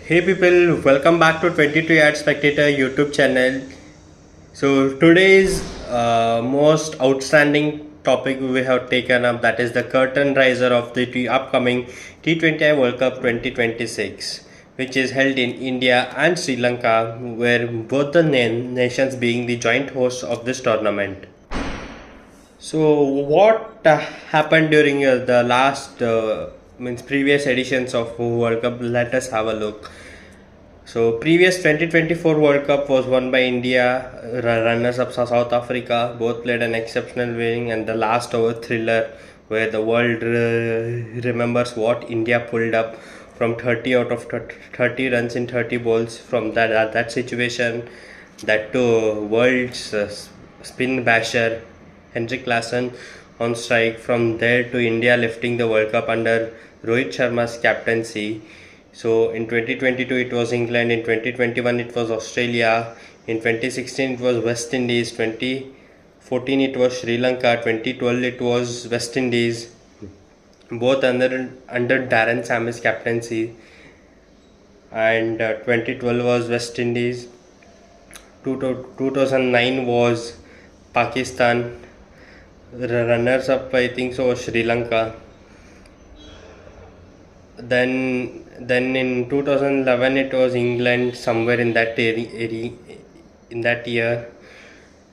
Hey people, welcome back to 22 YardSpectator YouTube channel. So today's most outstanding topic we have taken up, that is the curtain riser of the upcoming T20I World Cup 2026, which is held in India and Sri Lanka, where both the nations being the joint hosts of this tournament. So what happened during the last means previous editions of World Cup? Let us have a look. So previous 2024 World Cup was won by India, runners-up South Africa. Both played an exceptional winning, and the last over thriller where the world remembers what India pulled up from 30 out of 30 runs in 30 balls from that situation. That to world's spin basher Henrik Larsson on strike. From there to India lifting the World Cup under Rohit Sharma's captaincy. So in 2022 it was England, in 2021 it was Australia, in 2016 it was West Indies, 2014 it was Sri Lanka, 2012 it was West Indies, both under Darren Sammy's captaincy, and 2012 was West Indies, 2009 was Pakistan, runners up I think so was Sri Lanka. Then in 2011 it was England, somewhere in that in that year.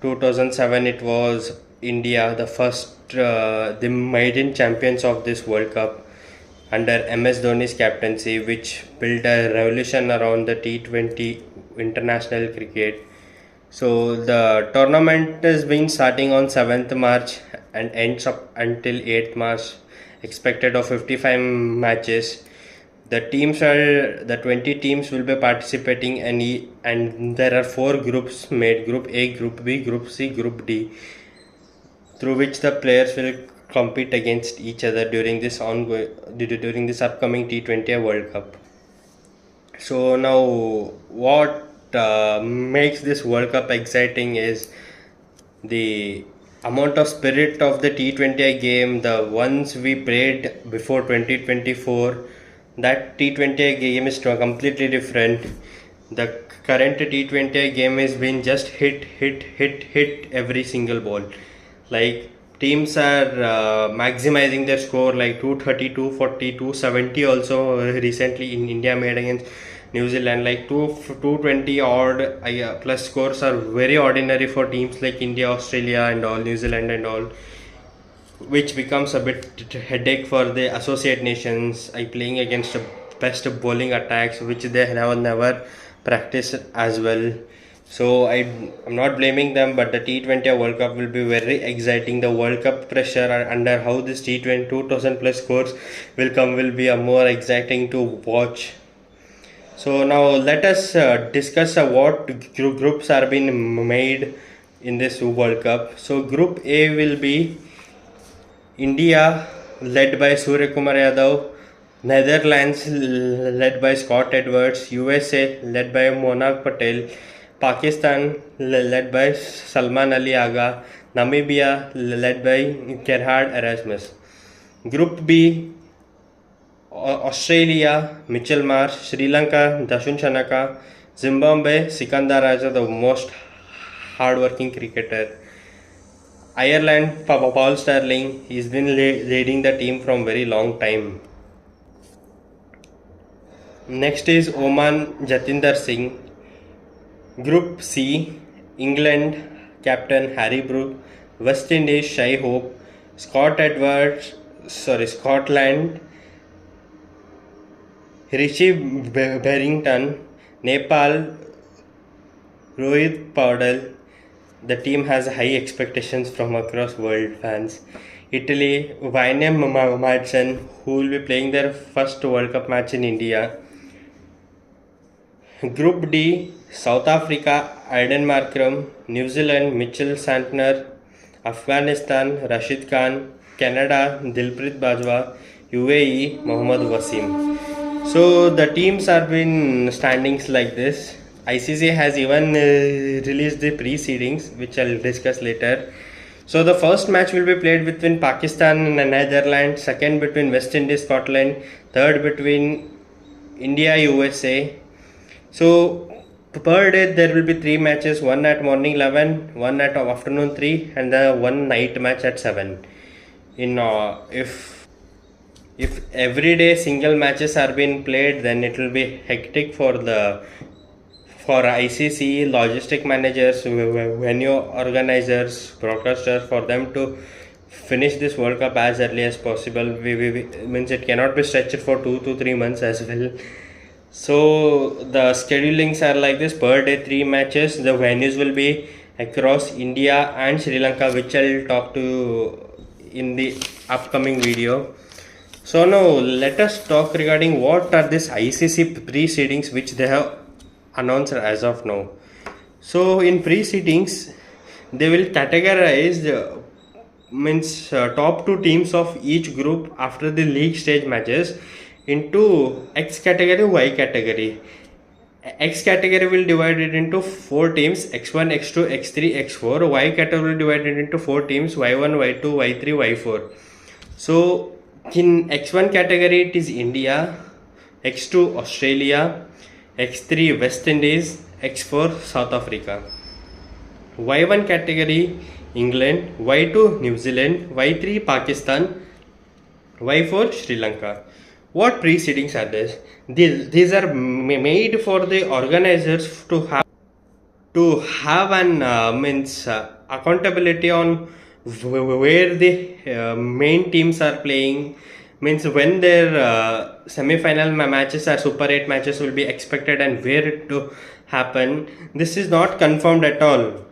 2007 it was India, the first the maiden champions of this World Cup under MS Dhoni's captaincy, which built a revolution around the T20 international cricket. So the tournament has been starting on 7th March and ends up until 8th March, expected of 55 matches. The 20 teams will be participating, and there are 4 groups made: Group A, Group B, Group C, Group D, through which the players will compete against each other during this upcoming T20I World Cup. So now what makes this World Cup exciting is the amount of spirit of the T20I game, the ones we played before 2024. That T20I game is completely different. The current T20I game has been just hit every single ball. Like teams are maximizing their score, like 230, 240, 270 also recently in India made against New Zealand. Like 220 odd plus scores are very ordinary for teams like India, Australia and all, New Zealand and all, which becomes a bit headache for the associate nations playing against the best bowling attacks, which they have never practiced as well. So I'm not blaming them, but the T20 World Cup will be very exciting. The World Cup pressure under how this T20 2000 plus scores will come will be a more exciting to watch. So now let us discuss what groups are being made in this World Cup. So Group A will be India led by Surya Kumar Yadav, Netherlands led by Scott Edwards, USA led by Monarch Patel, Pakistan led by Salman Ali Agha, Namibia led by Gerhard Erasmus. Group B, Australia Mitchell Marsh, Sri Lanka Dashun Shanaka, Zimbabwe Sikandar Raja, the most hardworking cricketer. Ireland Paul Sterling, he's been leading the team from very long time. Next is Oman Jatinder Singh. Group C, England captain Harry Brook, West Indies Shai Hope, Scotland Richie Barrington, Nepal Rohit Paudel. The team has high expectations from across world fans. Italy, Vainem Madsen, who will be playing their first World Cup match in India. Group D, South Africa, Aiden Markram, New Zealand, Mitchell Santner, Afghanistan, Rashid Khan, Canada, Dilpreet Bajwa, UAE, Mohammad Wasim. So the teams are been standings like this. ICC has even released the precedings, which I'll discuss later. So the first match will be played between Pakistan and Netherlands, second between West Indies, Scotland, third between India, USA, So per day there will be 3 matches, one at morning 11, one at afternoon 3, and then one night match at 7. In if every day single matches are being played, then it will be hectic for ICC, logistic managers, venue organizers, broadcasters, for them to finish this World Cup as early as possible. We means it cannot be stretched for 2 to 3 months as well. So the schedulings are like this: per day 3 matches. The venues will be across India and Sri Lanka, which I'll talk to in the upcoming video. So now let us talk regarding what are these ICC pre-seedings which they have announced as of now. So in pre-seedings, they will categorize top 2 teams of each group after the league stage matches into X category, Y category. X category will divide it into 4 teams: X1, X2, X3, X4. Y category will divide it into 4 teams: Y1, Y2, Y3, Y4. So in X1 category it is India, X2 Australia, X3 West Indies, X4 South Africa. Y1 category England, Y2 New Zealand, Y3 Pakistan, Y4 Sri Lanka. What precedings are this? These are made for the organizers to have an accountability on where the main teams are playing. Means when their semi-final matches or Super 8 matches will be expected and where it to happen. This is not confirmed at all.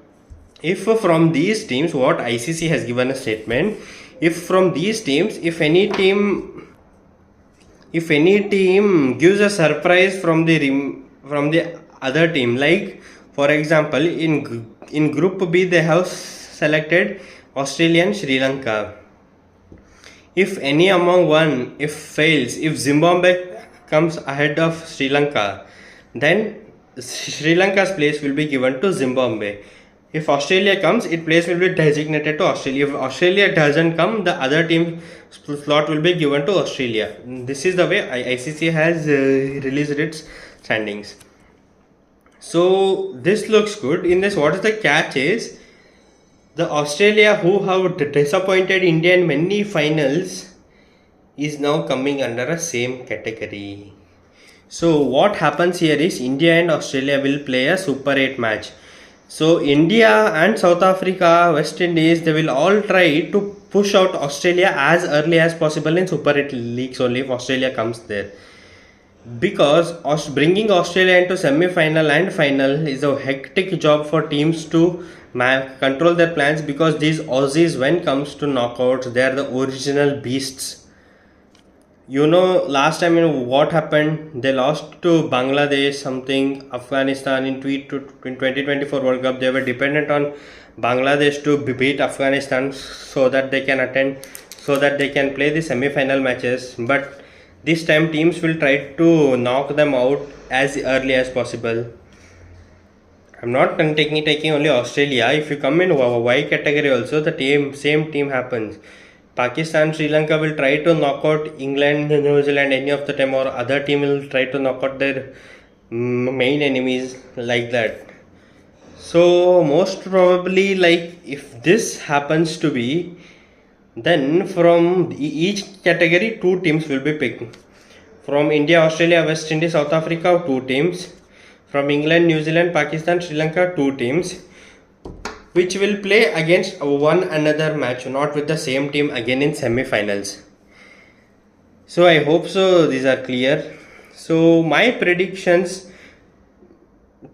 If from these teams, what ICC has given a statement, if from these teams, if any team gives a surprise from the other team, like for example in Group B they have selected Australia and Sri Lanka. If any among one, if fails, if Zimbabwe comes ahead of Sri Lanka, then Sri Lanka's place will be given to Zimbabwe. If Australia comes, its place will be designated to Australia. If Australia doesn't come, the other team slot will be given to Australia. This is the way ICC has released its standings. So this looks good. In this, what is the catch is, the Australia who have disappointed India in many finals is now coming under a same category. So what happens here is India and Australia will play a Super 8 match. So India and South Africa, West Indies, they will all try to push out Australia as early as possible in Super 8 leagues only if Australia comes there. Because bringing Australia into semi-final and final is a hectic job for teams to control their plans, because these Aussies, when comes to knockouts, they are the original beasts. You know, last time what happened, they lost to Bangladesh something, Afghanistan in 2024 World Cup. They were dependent on Bangladesh to beat Afghanistan so that they can play the semi-final matches. But this time teams will try to knock them out as early as possible. I'm not taking only Australia. If you come in Y category also, the same team happens. Pakistan, Sri Lanka will try to knock out England, New Zealand, any of the team, or other team will try to knock out their main enemies, like that. So most probably, like, if this happens to be, then from each category 2 teams will be picked. From India, Australia, West Indies, South Africa, 2 teams. From England, New Zealand, Pakistan, Sri Lanka, 2 teams, which will play against one another match, not with the same team again in semi-finals. So I hope so these are clear. So my predictions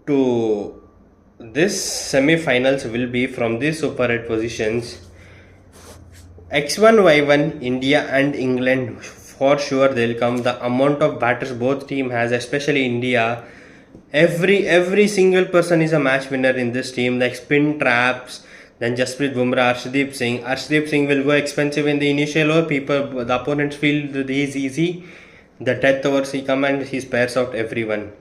to this semi-finals will be from these Super 8 positions: X1, Y1, India and England, for sure they'll come. The amount of batters both team has, especially India, every single person is a match winner in this team, like spin traps, then Jasprit Bumrah, Arshdeep Singh will go expensive in the initial over. The opponents feel that he is easy. The death overs he come and he spares out everyone.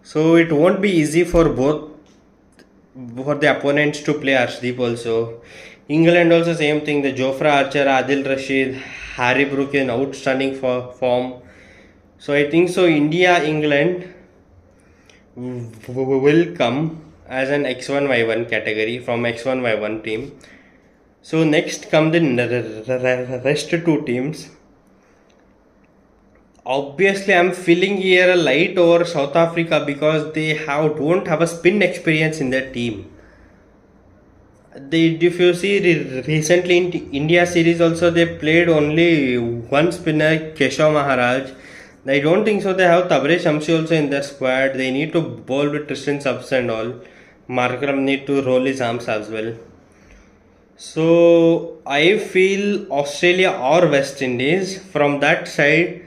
So it won't be easy for the opponents to play Arshdeep also. England also same thing. The Jofra Archer, Adil Rashid, Harry Brook in outstanding form. So I think so India, England will come as an X1Y1 category from X1Y1 team. So next come the rest two teams. Obviously, I'm feeling here a light over South Africa because they don't have a spin experience in their team. If you see recently in India series also they played only one spinner, Keshav Maharaj. I don't think so. They have Tabre Shamsi also in their squad. They need to bowl with Tristan Subs and all. Markram need to roll his arms as well. So I feel Australia or West Indies from that side,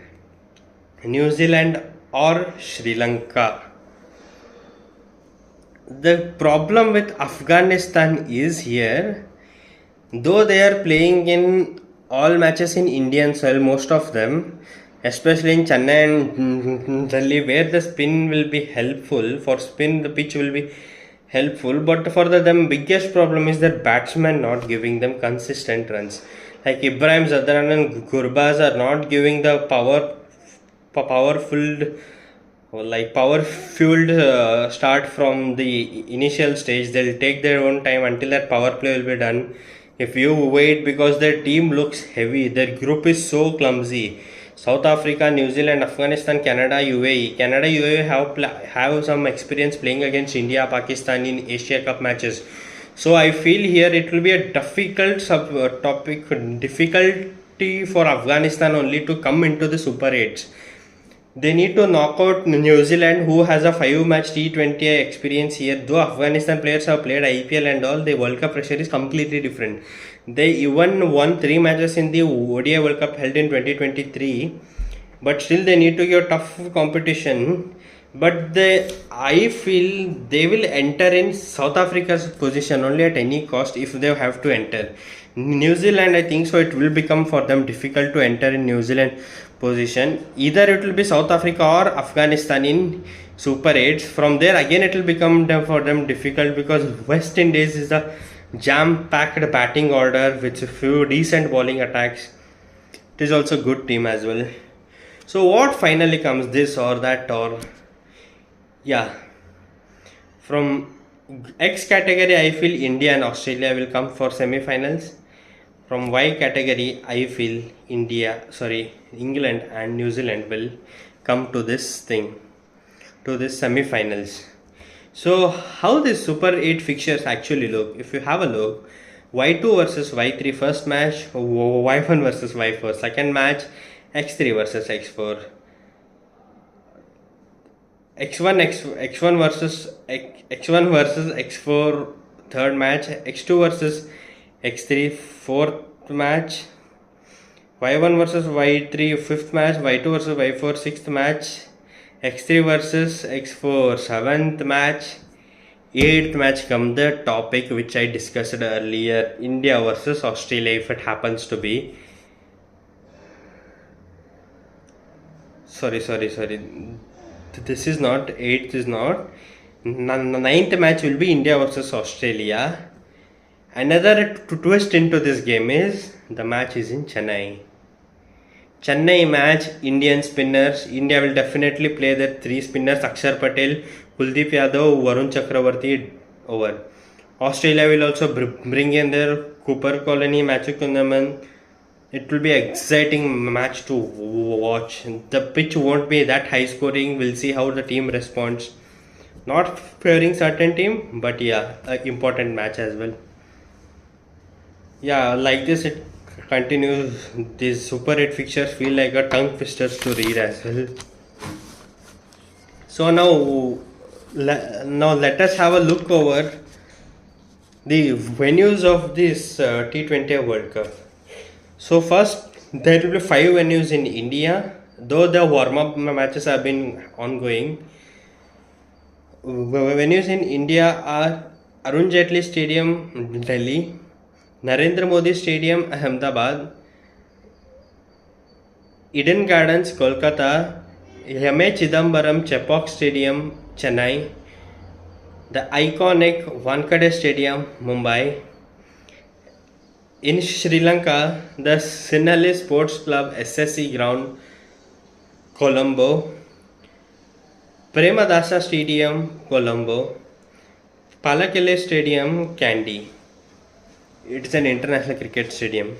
New Zealand or Sri Lanka. The problem with Afghanistan is here, though they are playing in all matches in Indian soil, most of them, especially in Chennai and Delhi, where the spin will be helpful. For spin, the pitch will be helpful, but for them biggest problem is their batsmen not giving them consistent runs. Like Ibrahim Zadran and Gurbaz are not giving the power fueled start from the initial stage. They'll take their own time until that power play will be done. If you wait, because their team looks heavy, their group is so clumsy. South Africa, New Zealand, Afghanistan, Canada, UAE have some experience playing against India, Pakistan in Asia Cup matches. So I feel here it will be a difficult difficulty for Afghanistan only to come into the Super 8s. They need to knock out New Zealand, who has a 5-match T20I experience here. Though Afghanistan players have played IPL and all, the World Cup pressure is completely different. They even won 3 matches in the ODI World Cup held in 2023, but still they need to give tough competition. But I feel they will enter in South Africa's position only at any cost if they have to enter. New Zealand, I think so, it will become for them difficult to enter in New Zealand position. Either it will be South Africa or Afghanistan in Super 8s. From there again it will become for them difficult because West Indies is a jam-packed batting order with a few decent bowling attacks. It is also good team as well. So what finally comes, this or that, or yeah, from X category I feel India and Australia will come for semi-finals. From Y category I feel England and New Zealand will come to this semi-finals. So how this Super 8 fixtures actually look? If you have a look, Y2 versus Y3 first match, Y1 versus Y4 second match, X3 versus X4, X1 versus X4 third match, X2 versus X3 fourth match, Y1 versus Y3 fifth match, Y2 versus Y4 sixth match, X3 versus X4 seventh match, eighth match come the topic which I discussed earlier, India versus Australia, if it happens to be. Sorry. This is not, eighth is not. Ninth match will be India versus Australia. Another twist into this game is the match is in Chennai. Chennai match, Indian spinners. India will definitely play their 3 spinners, Akshar Patel, Kuldeep Yadav, Varun Chakravarti over. Australia will also bring in their Cooper Colony, Matthew Kundaman. It will be an exciting match to watch. The pitch won't be that high scoring. We'll see how the team responds. Not favoring certain team, but yeah, an important match as well. Yeah, like this it continues. These Super 8 fixtures feel like a tongue twister to read as well. So now let us have a look over the venues of this T20I World Cup. So first there will be 5 venues in India, though the warm-up matches have been ongoing. Venues in India are Arun Jaitley Stadium, Delhi, Narendra Modi Stadium, Ahmedabad, Eden Gardens, Kolkata, M.A. Chidambaram Chepauk Stadium, Chennai, the iconic Wankhede Stadium, Mumbai. In Sri Lanka, the Sinhalese Sports Club SSC Ground, Colombo, Premadasa Stadium, Colombo. Palakele Stadium, Kandy. It's an international cricket stadium.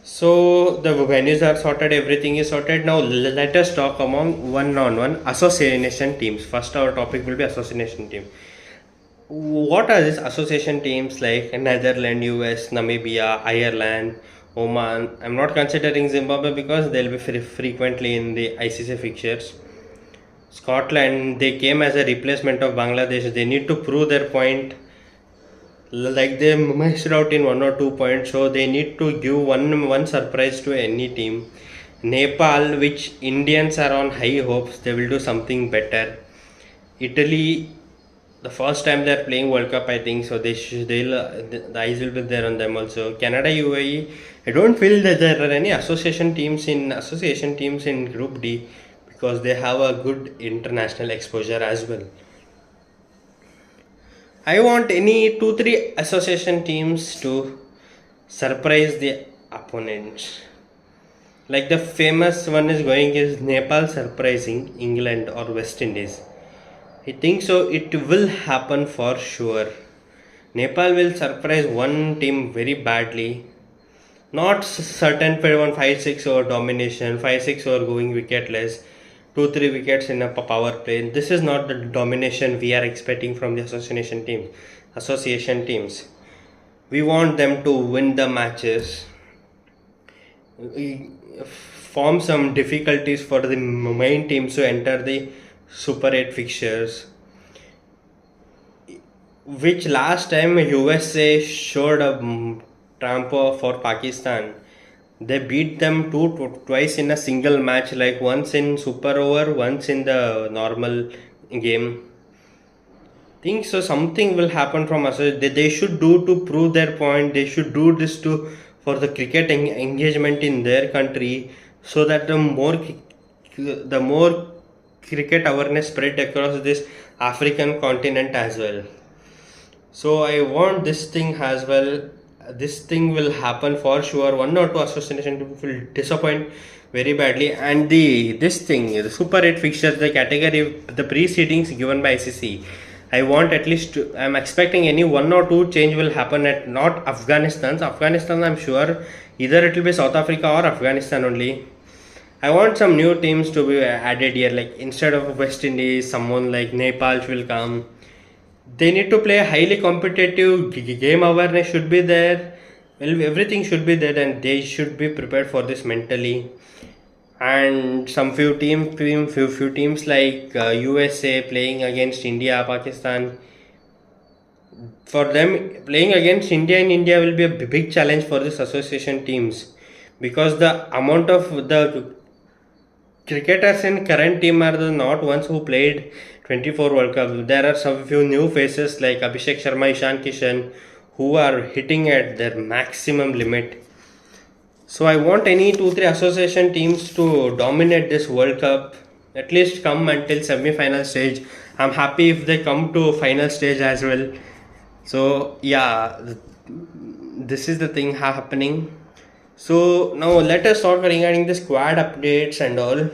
So the venues are sorted, everything is sorted. Now let us talk among one-on-one association teams. First our topic will be association team. What are these association teams like Netherlands, US, Namibia, Ireland, Oman? I'm not considering Zimbabwe because they'll be frequently in the ICC fixtures. Scotland, they came as a replacement of Bangladesh. They need to prove their point. Like they missed out in 1 or 2 points, so they need to give one surprise to any team. Nepal, which Indians are on high hopes, they will do something better. Italy, the first time they are playing World Cup, I think so. The eyes will be there on them also. Canada, UAE. I don't feel that there are any association teams in Group D because they have a good international exposure as well. I want any 2-3 association teams to surprise the opponents. Like the famous one is going is Nepal surprising England or West Indies. I think so. It will happen for sure. Nepal will surprise one team very badly. Not certain for one 5-6 over domination, 5-6 over going wicketless, 2-3 wickets in a power play. This is not the domination we are expecting from the association teams. We want them to win the matches, form some difficulties for the main teams to enter the Super 8 fixtures, which last time USA showed a trampo for Pakistan. They beat them twice in a single match, like once in super over, once in the normal game. Think so something will happen from us. They should do to prove their point. They should do this to for the cricket engagement in their country, so that the more cricket awareness spread across this African continent as well. So I want this thing as well. This thing will happen for sure. 1 or 2 association teams will disappoint very badly, and the Super 8 fixtures, the category, the precedings given by ICC. I want at least I'm expecting any 1 or 2 change will happen at not Afghanistan. I'm sure either it will be South Africa or Afghanistan only. I want some new teams to be added here, like instead of West Indies, someone like Nepal will come. They need to play a highly competitive game. Awareness should be there. Well, everything should be there, and they should be prepared for this mentally. And some few teams like USA playing against India, Pakistan. For them, playing against India in India will be a big challenge for this association teams, because the amount of the cricketers in current team are the not ones who played 24 World Cup. There are some few new faces like Abhishek Sharma, Ishan Kishan, who are hitting at their maximum limit. So I want any 2-3 association teams to dominate this World Cup, at least come until semi-final stage. I'm happy if they come to final stage as well. So yeah, this is the thing happening. So now let us talk regarding the squad updates and all.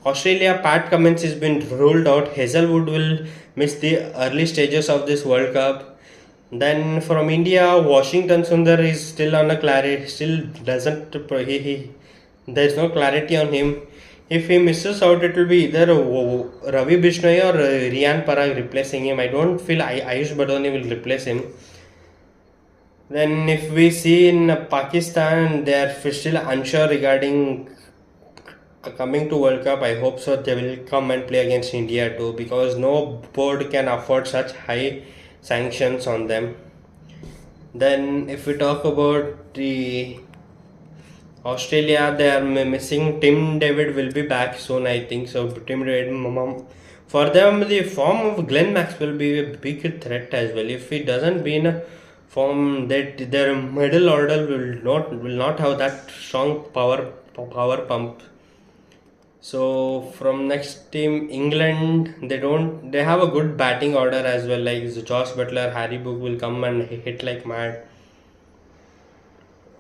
Australia, Pat Cummins has been ruled out. Hazelwood will miss the early stages of this World Cup. Then from India, Washington Sundar is still on a clarity. Still doesn't there is no clarity on him. If he misses out, it will be either Ravi Bishnoi or Riyan Parag replacing him. I don't feel Ayush Badoni will replace him. Then if we see in Pakistan, they are still unsure regarding coming to World Cup. I hope so they will come and play against India too, because no board can afford such high sanctions on them. Then if we talk about the Australia, they are missing Tim David will be back soon, I think so. Tim David, for them the form of Glenn Max will be a big threat as well. If he doesn't be in a form, that their middle order will not have that strong power pump. So from next team, England, they have a good batting order as well, like Josh Butler, Harry Brook will come and hit like mad.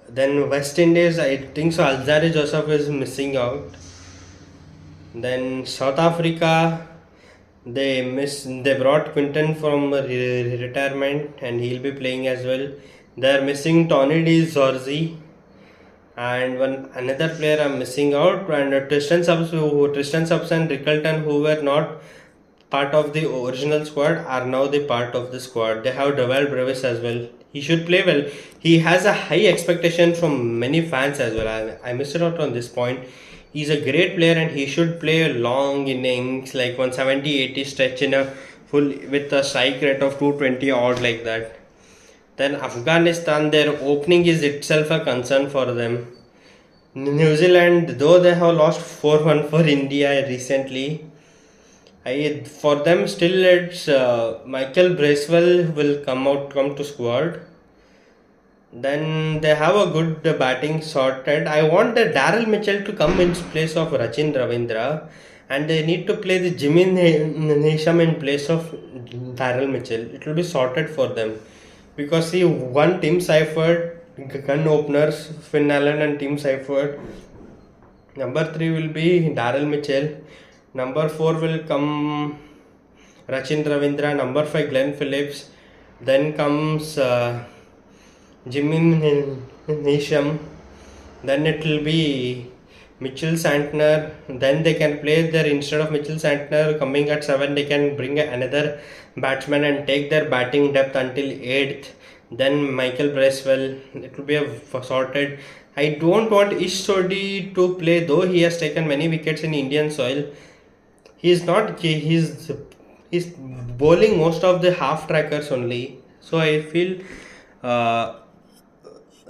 Then West Indies, I think so Alzarri Joseph is missing out. Then South Africa, They brought Quinton from retirement and he'll be playing as well. They're missing Tony D Zorzi and one another player I'm missing out, and Tristan Subs and Rickleton, who were not part of the original squad, are now the part of the squad. They have Deval Brevis as well. He should play well. He has a high expectation from many fans as well. I missed out on this point. He's a great player and he should play a long innings like 170-80 stretch in a full with a strike rate of 220 odd like that. Then Afghanistan, their opening is itself a concern for them. New Zealand, though they have lost 4-1 for India recently, for them still it's Michael Bracewell will come to squad. Then they have a good batting sorted. I want the Daryl Mitchell to come in place of Rachin Ravindra, and they need to play the Jimmy Nisham in place of Daryl Mitchell. It will be sorted for them because see, one Tim Seifert, gun openers Finn Allen and Tim Seifert. Number 3 will be Daryl Mitchell. Number 4 will come Rachin Ravindra. Number 5 Glenn Phillips. Then comes Jimmy Nisham. Then it will be Mitchell Santner. Then they can play there instead of Mitchell Santner coming at 7. They can bring another batsman and take their batting depth until 8th. Then Michael Bracewell. It will be a sorted. I don't want Ish Sodhi to play, though he has taken many wickets in Indian soil. He's bowling most of the half trackers only. So I feel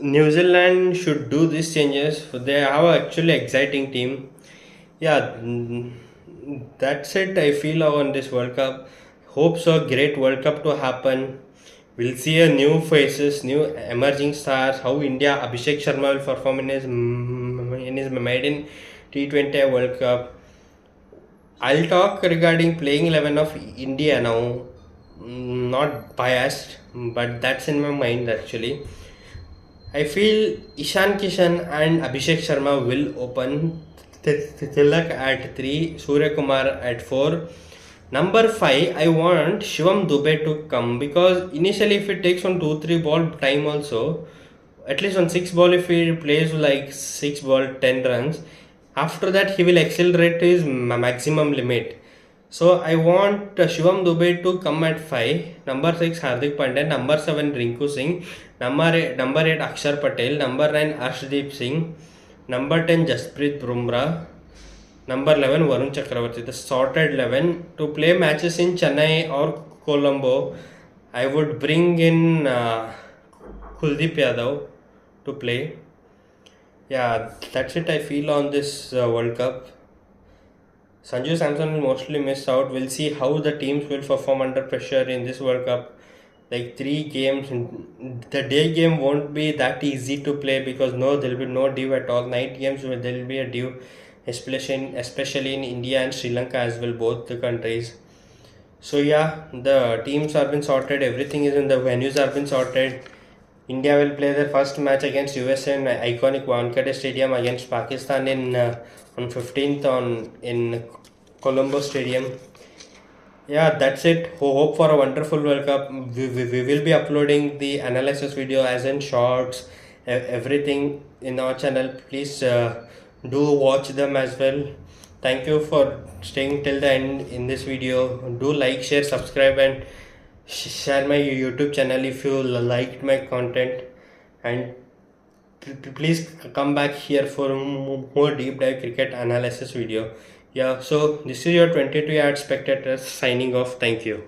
New Zealand should do these changes. They have actually exciting team. Yeah, that's it. I feel on this World Cup. Hope so. Great World Cup to happen. We'll see a new faces, new emerging stars. How India Abhishek Sharma will perform in his maiden T20I World Cup. I'll talk regarding playing 11 of India now. Not biased, but that's in my mind actually. I feel Ishan Kishan and Abhishek Sharma will open. Tilak at 3, Surya Kumar at 4. Number 5, I want Shivam Dubey to come because initially if it takes on 2-3 ball time also, at least on 6 ball if he plays like 6 ball 10 runs, after that he will accelerate to his maximum limit. So I want Shivam Dubey to come at 5, number 6 Hardik Pandya, number 7 Rinku Singh, number 8 Akshar Patel, number 9 Arshdeep Singh, number 10 Jasprit Bumrah, number 11 Varun Chakravarti. The sorted 11 to play matches in Chennai or Colombo. I would bring in Kuldeep Yadav to play. Yeah, that's it I feel on this World Cup. Sanju Samson will mostly miss out. We'll see how the teams will perform under pressure in this World Cup. Like 3 games, the day game won't be that easy to play because there will be no due at all. Night games there will be a due, especially in India and Sri Lanka as well, both the countries. So yeah, the teams have been sorted. Everything is in the venues have been sorted. India will play their first match against USA in iconic Wankhede Stadium against Pakistan on 15th in Colombo Stadium. Yeah, that's it. Hope for a wonderful World Cup. We will be uploading the analysis video as in shorts, everything in our channel. Please do watch them as well. Thank you for staying till the end in this video. Do like, share, subscribe and share my YouTube channel if you liked my content, and please come back here for more deep dive cricket analysis video. Yeah, so this is your 22 YardSpectator signing off. Thank you.